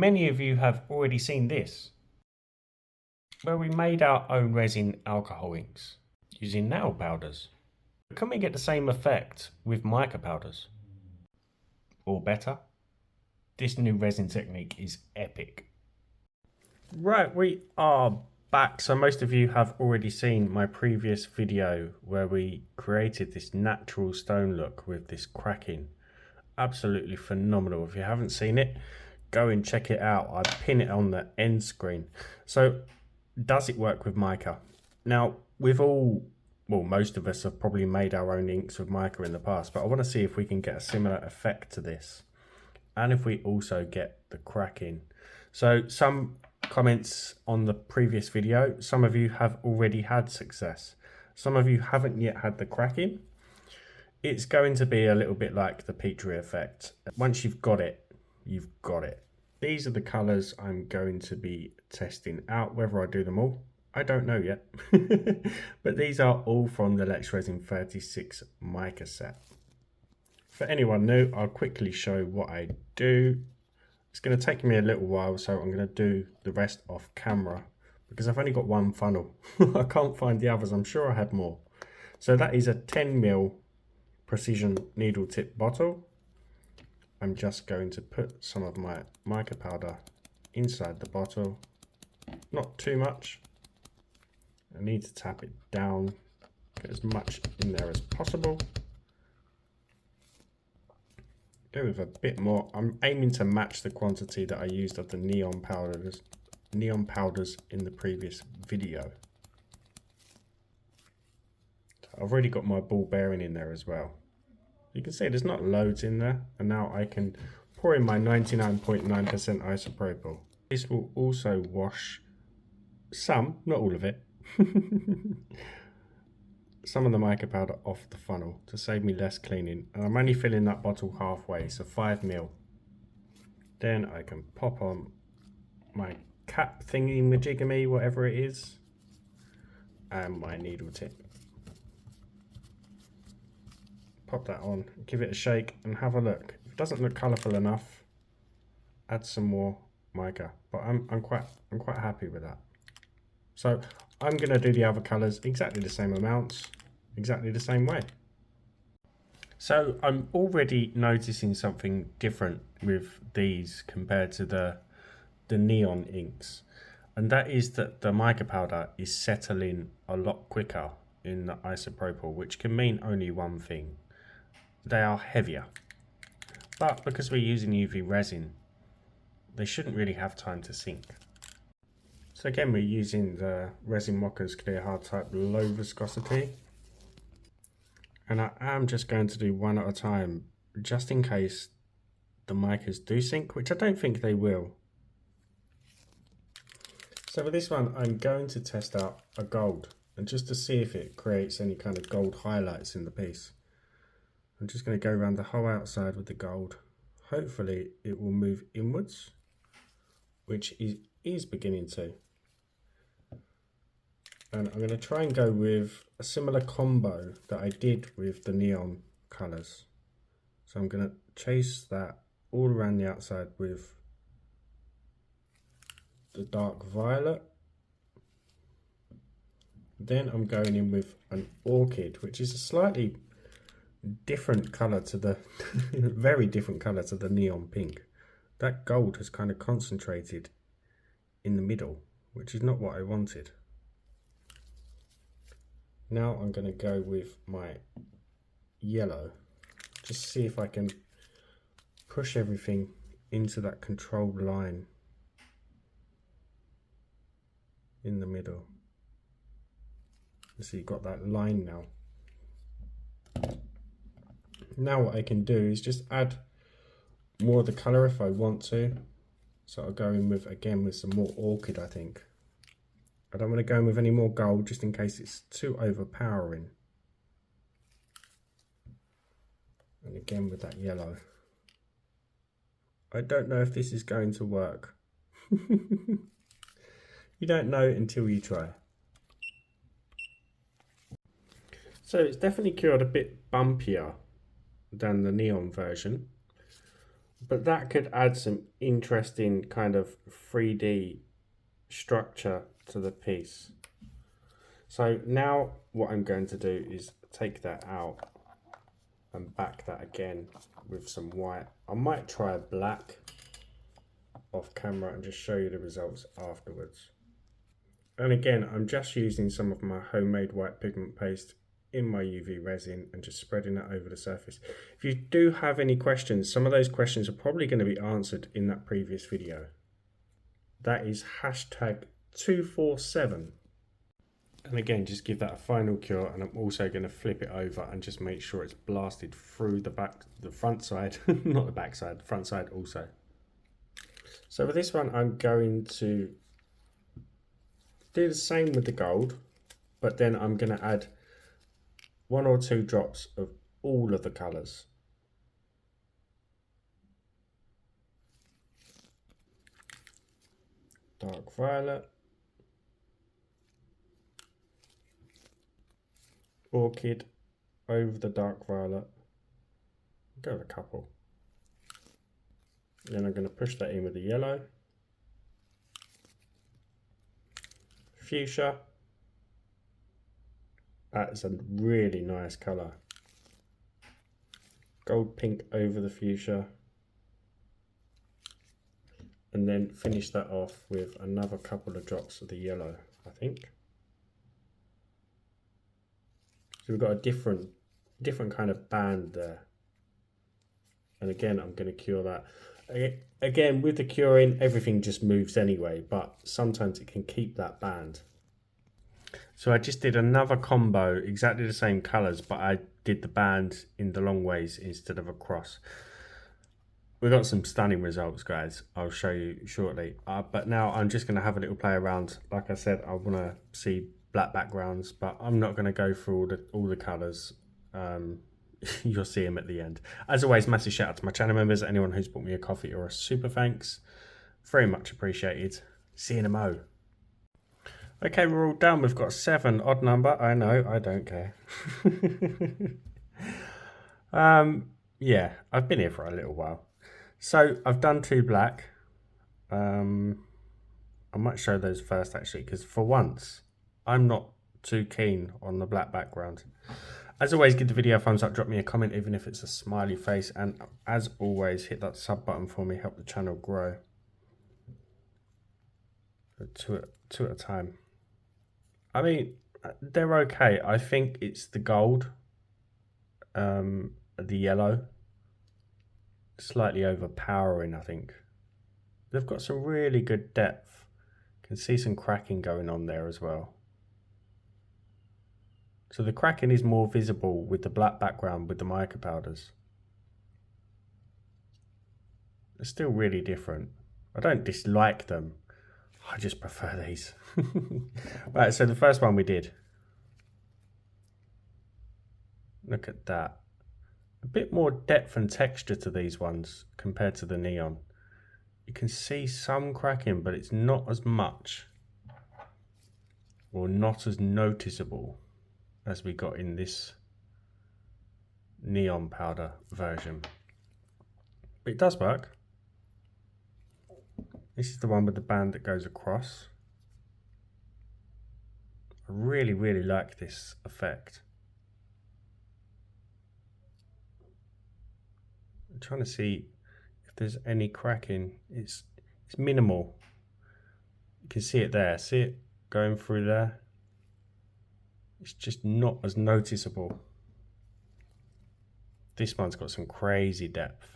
many of you have already seen this, where we made our own resin alcohol inks using nail powders. But can we get the same effect with mica powders? Or better? This new resin technique is epic. Right, we are back. So most of you have already seen my previous video where we created this natural stone look with this cracking. Absolutely phenomenal. If you haven't seen it, go and check it out. I pin it on the end screen. So does it work with mica? Now most of us have probably made our own inks with mica in the past, but I want to see if we can get a similar effect to this, and if we also get the cracking. So some comments on the previous video, some of you have already had success, some of you haven't yet had the cracking. It's going to be a little bit like the Petri effect. Once you've got it, you've got it. These are the colors I'm going to be testing out. Whether I do them all, I don't know yet. But these are all from the Lex Resin 36 mica set. For anyone new, I'll quickly show what I do. It's going to take me a little while, so I'm going to do the rest off camera because I've only got one funnel. I can't find the others. I'm sure I had more. So that is a 10mm precision needle tip bottle. I'm just going to put some of my mica powder inside the bottle. Not too much. I need to tap it down, get as much in there as possible. Go with a bit more. I'm aiming to match the quantity that I used of the neon powders in the previous video. I've already got my ball bearing in there as well. You can see there's not loads in there, and now I can pour in my 99.9% isopropyl. This will also wash some, not all of it, some of the mica powder off the funnel to save me less cleaning. And I'm only filling that bottle halfway, so 5ml. Then I can pop on my cap thingy majigamy, whatever it is, and my needle tip. Pop that on, give it a shake and have a look. If it doesn't look colourful enough, add some more mica. But I'm quite happy with that. So I'm going to do the other colours exactly the same amounts, exactly the same way. So I'm already noticing something different with these compared to the neon inks, and that is that the mica powder is settling a lot quicker in the isopropyl, which can mean only one thing. They are heavier, but because we're using UV resin, they shouldn't really have time to sink. So again, we're using the Resin Micas Clear Hard Type low viscosity, and I am just going to do one at a time, just in case the micas do sink, which I don't think they will. So for this one, I'm going to test out a gold, and just to see if it creates any kind of gold highlights in the piece. I'm just going to go around the whole outside with the gold. Hopefully it will move inwards, which is beginning to. And I'm going to try and go with a similar combo that I did with the neon colours. So I'm going to chase that all around the outside with the dark violet. Then I'm going in with an orchid, which is a slightly different colour to the very different colour to the neon pink. That gold has kind of concentrated in the middle, which is not what I wanted. Now I'm going to go with my yellow, just see if I can push everything into that controlled line in the middle. So you've got that line now. Now what I can do is just add more of the colour if I want to. So I'll go in with, again, with some more orchid, I think. I don't want to go in with any more gold just in case it's too overpowering. And again with that yellow. I don't know if this is going to work. You don't know until you try. So it's definitely cured a bit bumpier than the neon version. But that could add some interesting kind of 3D structure to the piece. So now what I'm going to do is take that out and back that again with some white. I might try a black off camera and just show you the results afterwards. And again, I'm just using some of my homemade white pigment paste in my UV resin and just spreading it over the surface. If you do have any questions, some of those questions are probably going to be answered in that previous video. That is hashtag 247. And again, just give that a final cure, and I'm also going to flip it over and just make sure it's blasted through the front side, not the back side, the front side also. So with this one, I'm going to do the same with the gold, but then I'm going to add 1 or 2 drops of all of the colours. Dark violet, orchid over the dark violet, go with a couple. Then I'm going to push that in with the yellow, fuchsia. That is a really nice colour. Gold pink over the fuchsia. And then finish that off with another couple of drops of the yellow, I think. So we've got a different kind of band there. And again, I'm going to cure that. Again, with the curing, everything just moves anyway, but sometimes it can keep that band. So I just did another combo, exactly the same colours, but I did the band in the long ways instead of across. We got some stunning results, guys. I'll show you shortly. But now I'm just going to have a little play around. Like I said, I want to see black backgrounds, but I'm not going to go through all the colours. You'll see them at the end. As always, massive shout out to my channel members, anyone who's bought me a coffee or a super thanks. Very much appreciated. See you in a mo. Okay, we're all done. We've got a 7, odd number. I know, I don't care. Yeah, I've been here for a little while. So I've done 2 black. I might show those first actually, because for once, I'm not too keen on the black background. As always, give the video a thumbs up, drop me a comment, even if it's a smiley face. And as always, hit that sub button for me, help the channel grow. 2 at a time. I mean, they're okay. I think it's the gold, the yellow, slightly overpowering, I think. They've got some really good depth. Can see some cracking going on there as well. So the cracking is more visible with the black background with the mica powders. They're still really different. I don't dislike them. I just prefer these. Right, so the first one we did. Look at that. A bit more depth and texture to these ones compared to the neon. You can see some cracking, but it's not as much or not as noticeable as we got in this neon powder version. But it does work. This is the one with the band that goes across. I really, really like this effect. I'm trying to see if there's any cracking. It's minimal. You can see it there. See it going through there? It's just not as noticeable. This one's got some crazy depth.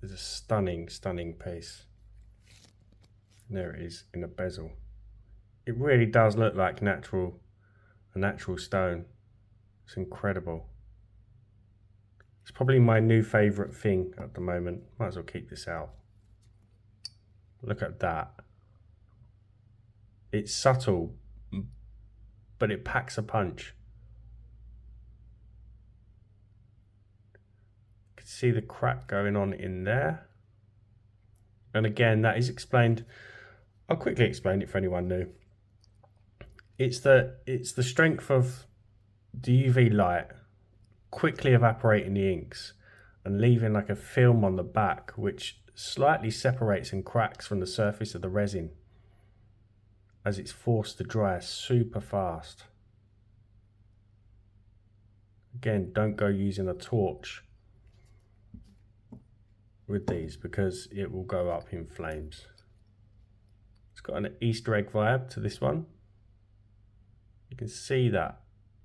It's a stunning, stunning piece. And there it is in a bezel. It really does look like a natural stone. It's incredible. It's probably my new favourite thing at the moment. Might as well keep this out. Look at that. It's subtle, but it packs a punch. You can see the crack going on in there. And again, that is explained. I'll quickly explain it for anyone new. It's the strength of the UV light quickly evaporating the inks and leaving like a film on the back which slightly separates and cracks from the surface of the resin as it's forced to dry super fast. Again, don't go using a torch with these because it will go up in flames. It's got an Easter egg vibe to this one. You can see that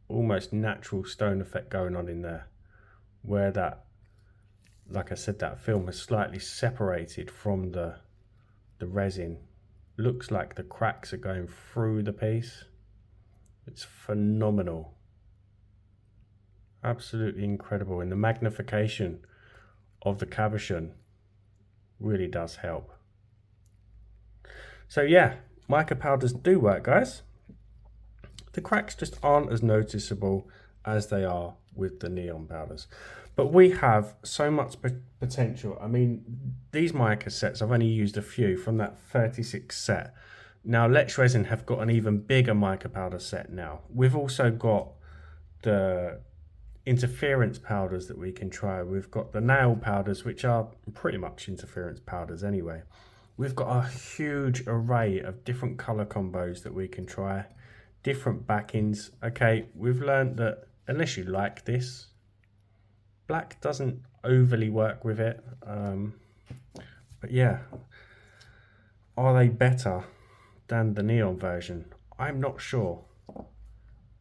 almost natural stone effect going on in there, where that, like I said, that film has slightly separated from the resin. Looks like the cracks are going through the piece. It's phenomenal. Absolutely incredible, and the magnification of the cabochon really does help. So yeah, mica powders do work, guys. The cracks just aren't as noticeable as they are with the neon powders, but we have so much potential. I mean, these mica sets, I've only used a few from that 36 set. Now Let's Resin have got an even bigger mica powder set now. We've also got the interference powders that we can try. We've got the nail powders, which are pretty much interference powders anyway. We've got a huge array of different color combos that we can try, different backings. Okay, we've learned that unless you like this, black doesn't overly work with it. But yeah, are they better than the neon version? I'm not sure.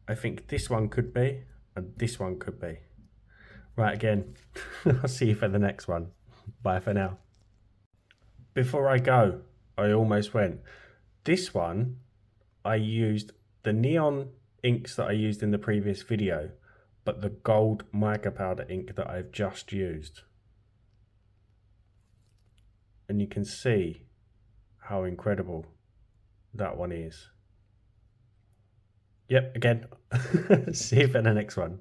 I think this one could be, and this one could be. Right, again, I'll see you for the next one. Bye for now. Before I go, I almost went. This one, I used the neon inks that I used in the previous video, but the gold mica powder ink that I've just used. And you can see how incredible that one is. Yep, again, see you for the next one.